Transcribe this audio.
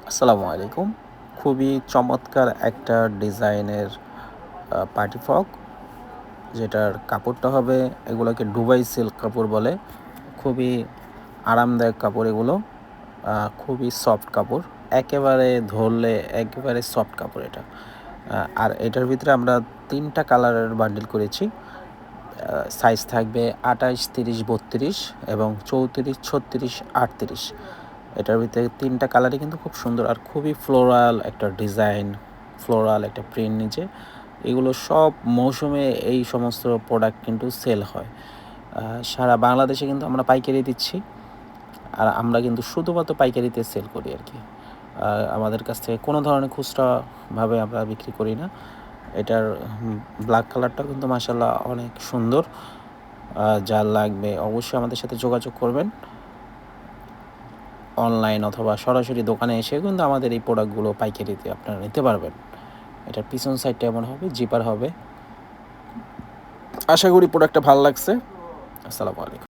আসসালামু আলাইকুম। খুবই চমৎকার একটা ডিজাইনের পার্টি ফ্রক, যেটার কাপড়টা হবে, এগুলোকে দুবাই সিল্ক কাপড় বলে। খুবই আরামদায়ক কাপড় এগুলো, খুবই সফট কাপড়, একেবারে ধরলে একেবারে সফট কাপড় এটা। আর এটার ভিতরে আমরা 3টা কালারের বান্ডিল করেছি। সাইজ থাকবে 28, 30, 32 এবং 34, 36, 38। এটার ভিতরে 3টা কালারই কিন্তু খুব সুন্দর আর খুবই ফ্লোরাল একটা ডিজাইন, ফ্লোরাল একটা প্রিন্ট নিচে। এগুলো সব মৌসুমে এই সমস্ত প্রোডাক্ট কিন্তু সেল হয়। সারা বাংলাদেশে কিন্তু আমরা পাইকারি দিচ্ছি, আর আমরা কিন্তু শুধুমাত্র পাইকারিতে সেল করি আর কি। আমাদের কাছ থেকে কোনো ধরনের খুচরাভাবে আমরা বিক্রি করি না। এটার ব্ল্যাক কালারটা কিন্তু মাশাআল্লাহ অনেক সুন্দর। যার লাগবে অবশ্যই আমাদের সাথে যোগাযোগ করবেন। অনলাইন অথবা সরাসরি দোকানে এসে কিন্তু আমাদের এই প্রোডাক্টগুলো পাইকারিতে আপনারা নিতে পারবেন। এটার পিছন সাইডটা এমন হবে, জিপার হবে। আশা করি প্রোডাক্টটা ভালো লাগছে। আসসালামু আলাইকুম।